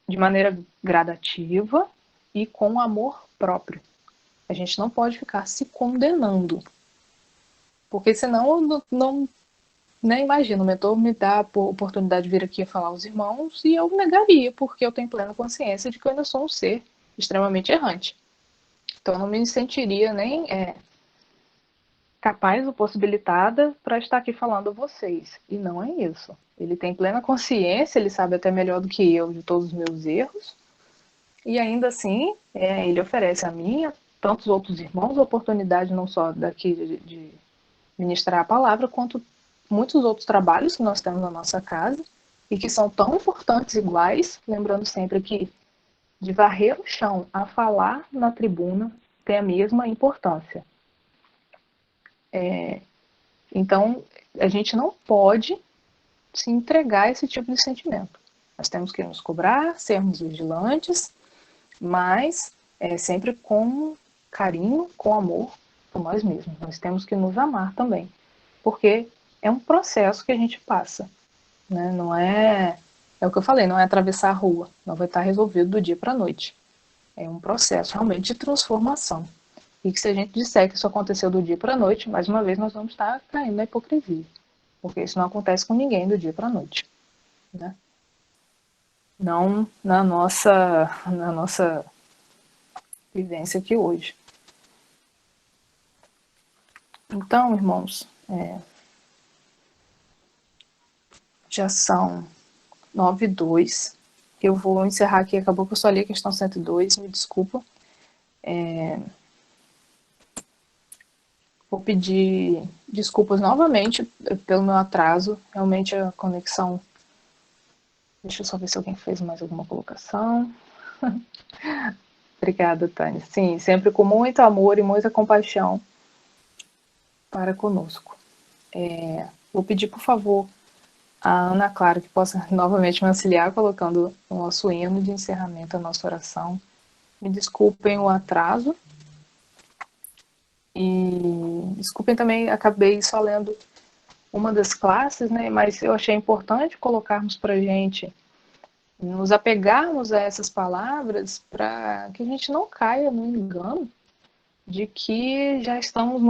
de maneira gradativa e com amor próprio. A gente não pode ficar se condenando, porque senão não né, imagina, o mentor me dá a oportunidade de vir aqui falar aos irmãos e eu negaria, porque eu tenho plena consciência de que eu ainda sou um ser extremamente errante. Então eu não me sentiria nem capaz ou possibilitada para estar aqui falando a vocês. E não é isso. Ele tem plena consciência, ele sabe até melhor do que eu de todos os meus erros. E ainda assim, ele oferece a mim, a tantos outros irmãos, a oportunidade não só daqui de ministrar a palavra, quanto muitos outros trabalhos que nós temos na nossa casa e que são tão importantes iguais, lembrando sempre que de varrer o chão a falar na tribuna ter a mesma importância. Então, a gente não pode se entregar a esse tipo de sentimento. Nós temos que nos cobrar, sermos vigilantes, mas sempre com carinho, com amor por nós mesmos. Nós temos que nos amar também, porque é um processo que a gente passa, né? Não é o que eu falei, não é atravessar a rua, não vai estar resolvido do dia para a noite. É um processo realmente de transformação. E que se a gente disser que isso aconteceu do dia para a noite, mais uma vez nós vamos estar caindo na hipocrisia, porque isso não acontece com ninguém do dia para a noite, né? Não na nossa vivência aqui hoje. Então, irmãos, já são 9:02. Eu vou encerrar aqui, acabou que eu só li a questão 102, me desculpa. Vou pedir desculpas novamente pelo meu atraso. Realmente a conexão... Deixa eu só ver se alguém fez mais alguma colocação. Obrigada, Tânia. Sim, sempre com muito amor e muita compaixão para conosco. Vou pedir, por favor, a Ana Clara que possa novamente me auxiliar colocando o nosso hino de encerramento, a nossa oração. Me desculpem o atraso. E desculpem também, acabei só lendo uma das classes, né? Mas eu achei importante colocarmos para a gente, nos apegarmos a essas palavras para que a gente não caia no engano de que já estamos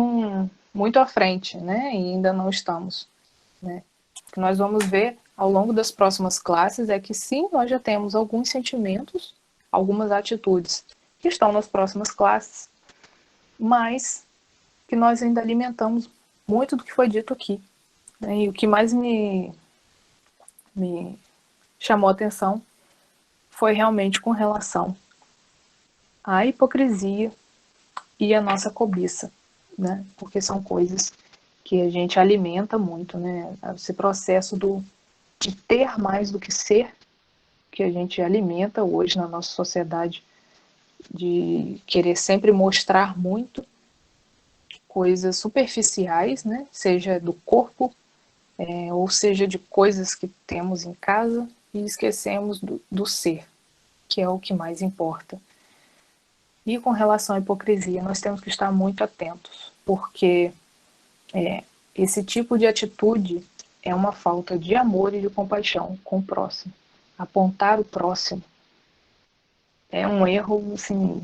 muito à frente, né? E ainda não estamos, né? O que nós vamos ver ao longo das próximas classes é que sim, nós já temos alguns sentimentos, algumas atitudes que estão nas próximas classes, mas que nós ainda alimentamos muito do que foi dito aqui, né? E o que mais me chamou a atenção foi realmente com relação à hipocrisia e à nossa cobiça, né? Porque são coisas que a gente alimenta muito, né? Esse processo de ter mais do que ser, que a gente alimenta hoje na nossa sociedade, de querer sempre mostrar muito, coisas superficiais, né? Seja do corpo, ou seja de coisas que temos em casa, e esquecemos do ser, que é o que mais importa. E com relação à hipocrisia, nós temos que estar muito atentos, porque esse tipo de atitude é uma falta de amor e de compaixão com o próximo. Apontar o próximo é um erro, assim,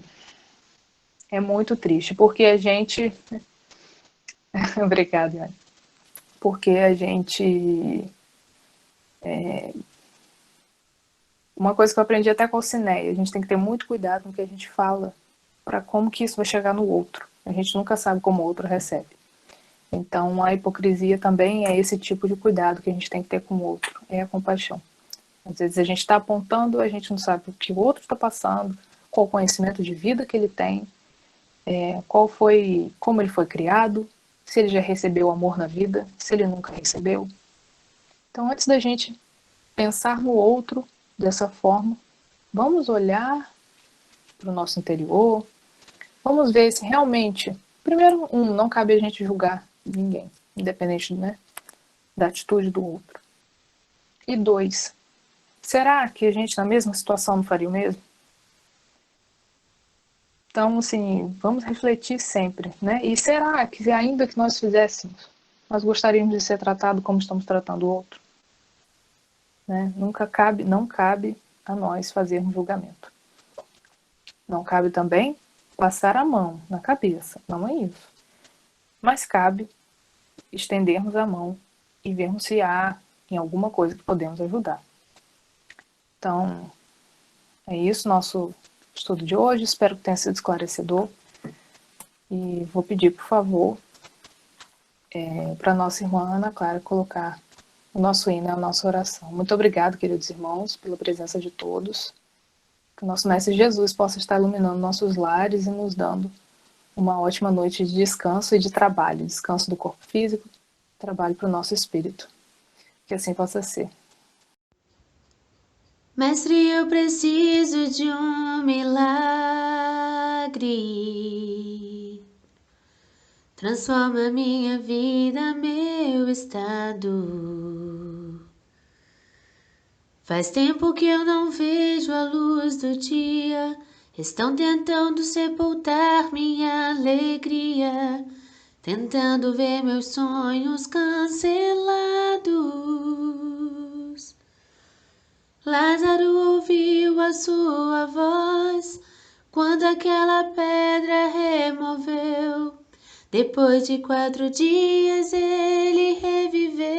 é muito triste, porque a gente... Obrigada, Iane. Porque a gente... Uma coisa que eu aprendi até com o Cineia, a gente tem que ter muito cuidado com o que a gente fala, para como que isso vai chegar no outro. A gente nunca sabe como o outro recebe. Então, a hipocrisia também é esse tipo de cuidado que a gente tem que ter com o outro, é a compaixão. Às vezes a gente está apontando, a gente não sabe o que o outro está passando, qual o conhecimento de vida que ele tem, como ele foi criado, se ele já recebeu amor na vida, se ele nunca recebeu. Então, antes da gente pensar no outro dessa forma, vamos olhar para o nosso interior, vamos ver se realmente, primeiro, não cabe a gente julgar ninguém, independente, né, da atitude do outro. E 2, será que a gente na mesma situação não faria o mesmo? Então, assim, vamos refletir sempre, né? E será que ainda que nós fizéssemos, nós gostaríamos de ser tratado como estamos tratando o outro? Né? Não cabe a nós fazermos julgamento. Não cabe também passar a mão na cabeça, não é isso. Mas cabe estendermos a mão e vermos se há em alguma coisa que podemos ajudar. Então, é isso nosso estudo de hoje. Espero que tenha sido esclarecedor. E vou pedir, por favor, para a nossa irmã Ana Clara colocar o nosso hino, a nossa oração. Muito obrigado, queridos irmãos, pela presença de todos. Que o nosso Mestre Jesus possa estar iluminando nossos lares e nos dando uma ótima noite de descanso e de trabalho. Descanso do corpo físico, trabalho para o nosso espírito. Que assim possa ser. Mestre, eu preciso de um milagre. milagre. Transforma minha vida, meu estado. Faz tempo que eu não vejo a luz do dia. Estão tentando sepultar minha alegria, tentando ver meus sonhos cancelados. Lázaro ouviu a sua voz quando aquela pedra removeu. Depois de 4 dias ele reviveu.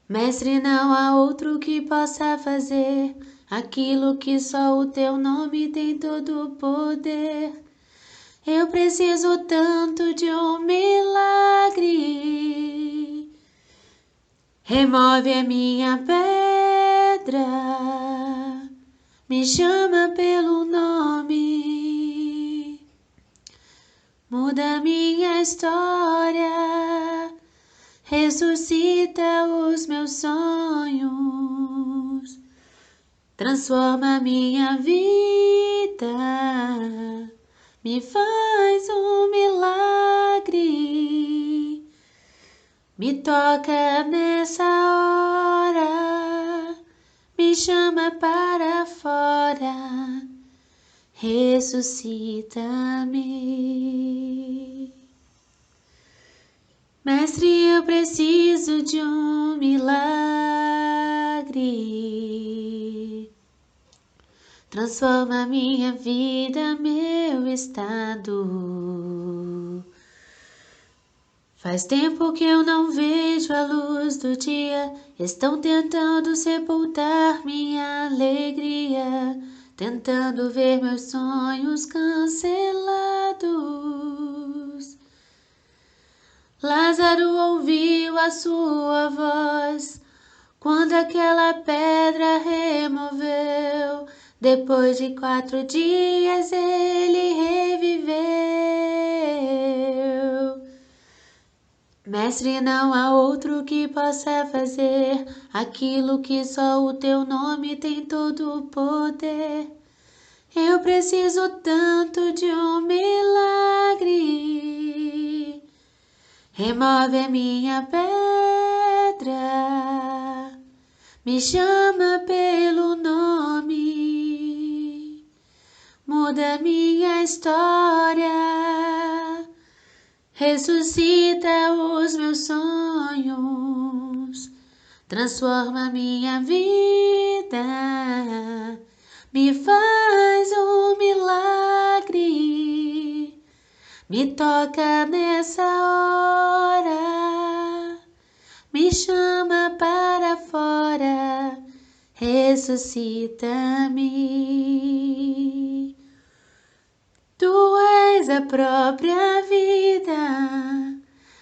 Mestre, não há outro que possa fazer aquilo que só o teu nome tem todo o poder. Eu preciso tanto de um milagre. Remove a minha pedra, me chama pelo nome, muda minha história, ressuscita os meus sonhos, transforma minha vida, me faz um milagre, me toca nessa hora, me chama para fora, ressuscita-me. Mestre, eu preciso de um milagre. Transforma minha vida, meu estado. Faz tempo que eu não vejo a luz do dia. Estão tentando sepultar minha alegria, tentando ver meus sonhos cancelados. Lázaro ouviu a sua voz quando aquela pedra removeu. Depois de 4 dias ele reviveu. Mestre, não há outro que possa fazer aquilo que só o teu nome tem todo o poder. Eu preciso tanto de um milagre. Remove a minha pedra, me chama pelo nome, muda minha história, ressuscita os meus sonhos, transforma minha vida, me faz um milagre, me toca nessa hora, me chama para fora, ressuscita-me. Tu és a própria vida,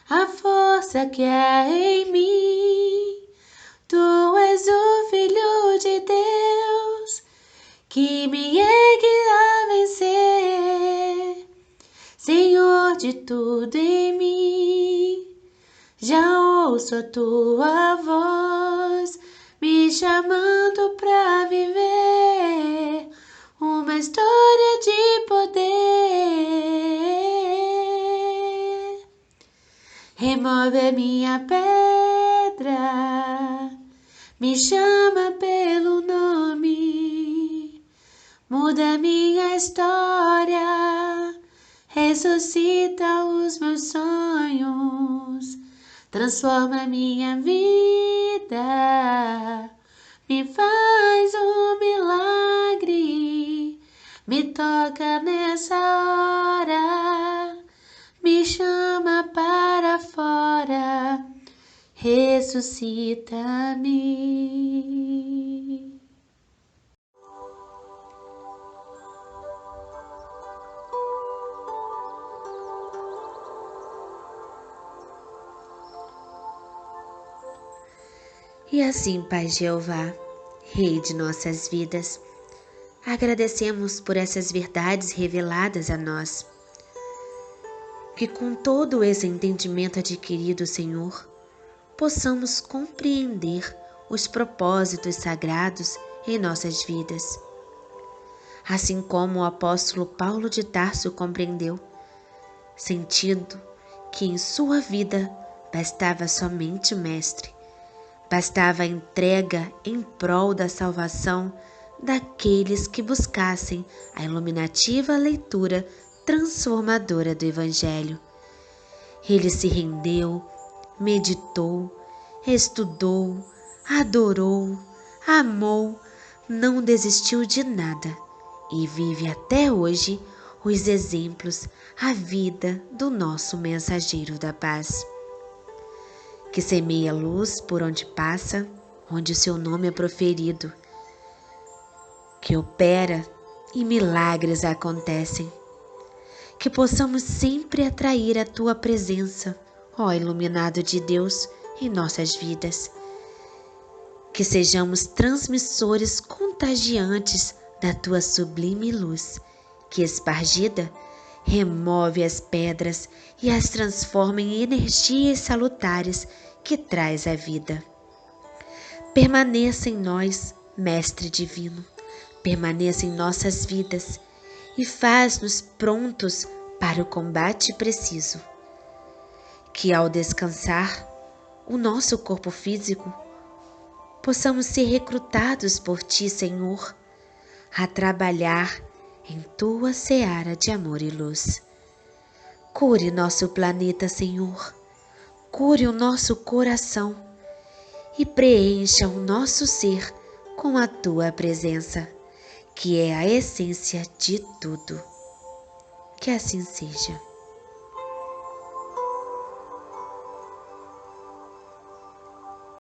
a força que há em mim. Tu és o Filho de Deus, que me ergue a vencer. Senhor de tudo em mim, já ouço a tua voz, me chamando pra viver uma história de poder. Remove a minha pedra, me chama pelo nome, muda minha história, ressuscita os meus sonhos, transforma minha vida, me faz um milagre, me toca nessa hora, me chama para fora, ressuscita-me. E assim, Pai Jeová, Rei de nossas vidas, agradecemos por essas verdades reveladas a nós. Que com todo esse entendimento adquirido, Senhor, possamos compreender os propósitos sagrados em nossas vidas. assim como o apóstolo Paulo de Tarso compreendeu, sentindo que em sua vida bastava somente o Mestre, bastava a entrega em prol da salvação daqueles que buscassem a iluminativa leitura transformadora do Evangelho. Ele se rendeu, meditou, estudou, adorou, amou, não desistiu de nada e vive até hoje os exemplos, a vida do nosso mensageiro da paz, que semeia luz por onde passa, onde o seu nome é proferido, que opera e milagres acontecem, que possamos sempre atrair a tua presença, ó iluminado de Deus, em nossas vidas, que sejamos transmissores contagiantes da tua sublime luz, que espargida remove as pedras e as transforma em energias salutares que traz a vida. Permaneça em nós, Mestre Divino, permaneça em nossas vidas e faz-nos prontos para o combate preciso. Que ao descansar o nosso corpo físico, possamos ser recrutados por Ti, Senhor, a trabalhar em Tua seara de amor e luz. Cure nosso planeta, Senhor, cure o nosso coração e preencha o nosso ser com a Tua presença, que é a essência de tudo. Que assim seja.